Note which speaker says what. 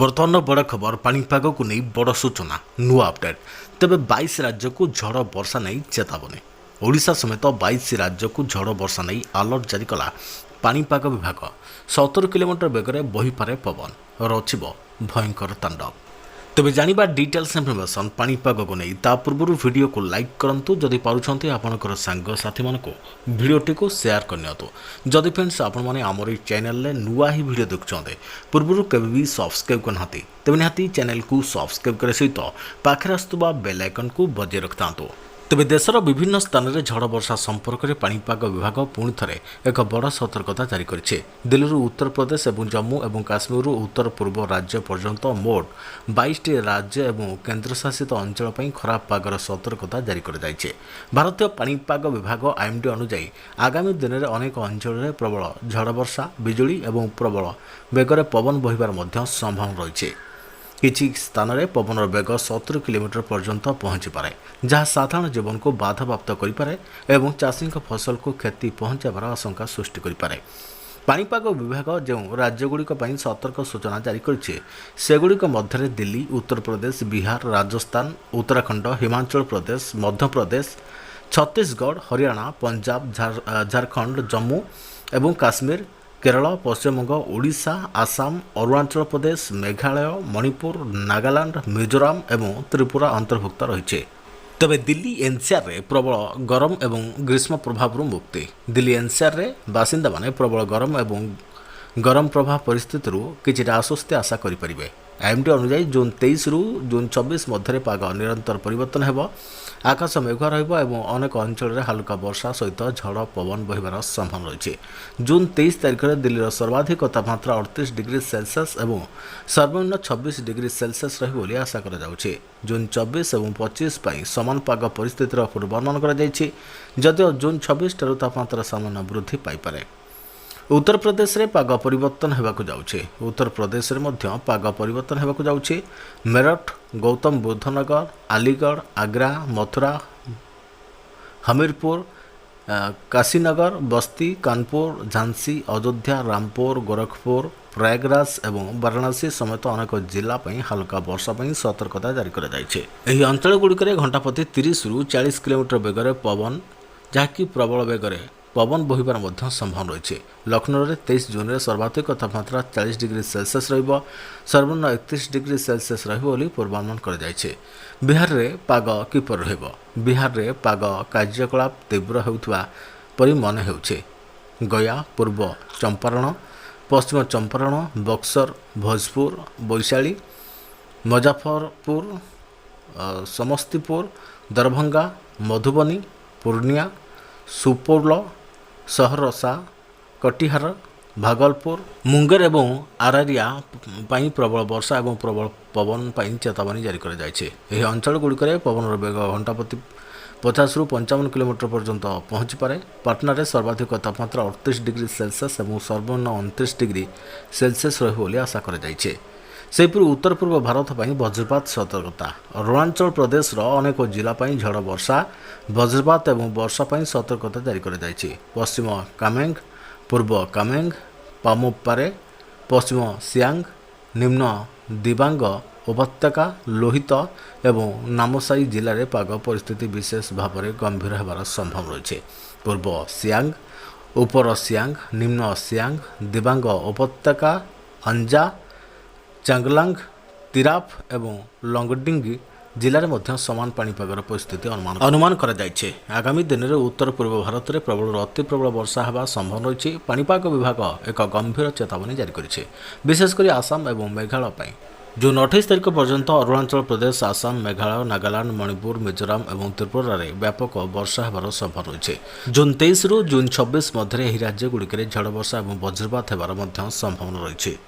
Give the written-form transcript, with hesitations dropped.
Speaker 1: बर्तमान बड़ खबर पाणीपाग को नहीं बड़ सूचना नुआ अपडेट तेज 22 राज्य को झड़ वर्षा नहीं चेतावनी। ओडिशा समेत 22 राज्य को झड़ वर्षा नहीं अलर्ट जारी कला पाणीपाग विभाग। 70 किलोमीटर बेगर बहीपे पवन रचिब भयंकर तांडव। तेज जानिबा डिटेल्स इनफर्मेशन पाणीपाग को नहीं ता पूर्व वीडियो को लाइक करंतु जदि पारुछंती आपनकर सांग साथी मानको वीडियोटी को शेयर करनियतु। जदि फ्रेंड्स आपण माने हमर ई चैनल ले नुआ ही वीडियो देखुछंते पूर्व केबे भी सब्सक्राइब करनाती तेबे निहाती चैनल को सब्सक्राइब करे सहित पाखरे आस्तुबा बेल आइकन को बजाय रखतांतु। तेबे देशर विभिन्न स्थान में झड़ वर्षा संपर्क में पाणीपाग विभाग पुणी थे एक बड़ सतर्कता जारी करिছে। दिल्ली उत्तर प्रदेश और जम्मू और काश्मीर उत्तर पूर्व राज्य पर्यंत मोट 22टी राज्य और केन्द्रशासित अंचल पर खराब पागर सतर्कता जारी कर भारतीय पाणीपाग विभाग आईएमडी अनुଯାयी आगामी दिन में अनेक अंचल में प्रबल झड़ वर्षा बिजुली और प्रबल बेगर पवन बहिबार संभावना रही। किछि स्थान में पवन बेग 70 किलोमीटर पर्यंत पहुंची पारे जहाँ साधारण जीवन को बाधाप्राप्त करें और चाषी फसल को क्षति पहुंचार आशंका सृष्टि करें। पाणीपाग विभाग जो राज्यगुड़िक सतर्क सूचना जारी करिছে सेगुड़िक मध्य दिल्ली उत्तर प्रदेश बिहार राजस्थान उत्तराखंड हिमाचल प्रदेश मध्य प्रदेश छत्तीसगढ़ हरियाणा पंजाब झारखंड जम्मू एवं काश्मीर केरल पश्चिमबंग ओडिशा आसाम अरुणाचल प्रदेश मेघालय मणिपुर नागालैंड मिजोराम एवं त्रिपुरा अंतर्भुक्त रही। तेबे दिल्ली एनसीआर रे प्रबल गरम एवं ग्रीष्म प्रभाव मुक्ति। दिल्ली एनसीआर रे बासिंदा माने प्रबल गरम एवं गरम प्रभाव परिस्थिति किसी आश्वस्ति आशा करें। आईएमडी अनुଯାयी जून 23 रु जून 24 मध्य पाग निरंतर परिवर्तन हेब आकाश मेघुआ रनेक अंचल में हालुका वर्षा सहित झड़ पवन बहिबार संभावना रही। जून 23 तारिख में दिल्लीर सर्वाधिक तापमात्रा 38 डिग्री सेल्सियस और सर्वनिम्न 26 डिग्री सेल्सियस रही आशा कर। जून 24 और 25 समान पाग परिस्थितिर पूर्वानुमान कर जून 26 ठारू तापमात्रा सामान्य वृद्धि पाइपे। उत्तर प्रदेश रे पाग परिवर्तन होगाकू जाउछे। उत्तर प्रदेश रे मध्य पाग परिवर्तन होगाकू जाउछे। मेरठ गौतम बुद्धनगर अलीगढ़ आगरा मथुरा हमीरपुर काशीनगर बस्ती कानपुर झांसी अयोध्या रामपुर गोरखपुर प्रयागराज एवं वाराणसी समेत अनेक जिला हल्का वर्षा सतर्कता जारी कर अंचल गुड़िक घंटा प्रति 30 रु 40 किलोमीटर बेगर पवन जहाँकि प्रबल बेगर पवन बहिबार संभावना रही। लखनऊ में 23 जून में सर्वाधिक तापमात्रा 40 डिग्री सेल्सियस सर्वनिम्न 31 डिग्री सेल्सियस रही पूर्वानुमान कर। बिहार में पाग किपर रहिबो। बिहार में पाग कार्यकलाप तीव्र होउथबा परि मन हेउछे। गया पूर्व चंपारण पश्चिम चंपारण बक्सर भोजपुर वैशाली मुजफ्फरपुर समस्तीपुर दरभंगा मधुबनी पूर्णिया सुपौल सहरसा कटिहार भागलपुर मुंगेर एवं आरारिया प्रबल वर्षा और प्रबल पवन चेतावनी जारी कर। अंचल गुड़िक पवन बेग घंटा प्रति 50 रु 55 किलोमीटर पर्यंत पहुँची पारे। पाटना में सर्वाधिक तापमात्रा 38 डिग्री सेल्सियस और सर्वनिम्न 29 डिग्री सेल्सियस रही आशा कर। सेहीपरि उत्तर पूर्व भारत वज्रपात सतर्कता। अरुणाचल प्रदेश अनेक जिला झड़ वर्षा वज्रपात और वर्षा सतर्कता जारी कर। पश्चिम कामेंग पूर्व कामेंग पामुपारे पश्चिम सियांग निम्न दिबांग उपत्यका लोहित एवं नामसाई जिले में पाग परिस्थिति विशेष भाव में गंभीर होबार संभावना रही। पूर्व सियांग उपर सियांग निम्न सियांग दिबांग उपत्यका अंजा चांगलांग तिराप एवं लंगडिंगी जिले में समान पाणीपागर परिस्थिति अनुमान कर। आगामी दिन में उत्तर पूर्व भारत में प्रबल अति प्रबल वर्षा होगा संभावना रही। पाणीपाग विभाग एक गंभीर चेतावनी जारी करिছে विशेषकर आसाम और मेघालय। जून 28 तारिख पर्यंत अरुणाचल प्रदेश आसाम मेघालय नागालैंड मणिपुर मिजोराम और त्रिपुरा में व्यापक वर्षा होबार संभावना रही। जून 23 रु जून 26 मध्य राज्यगुड़िक झड़ वर्षा और वज्रपात होबार संभावना रही।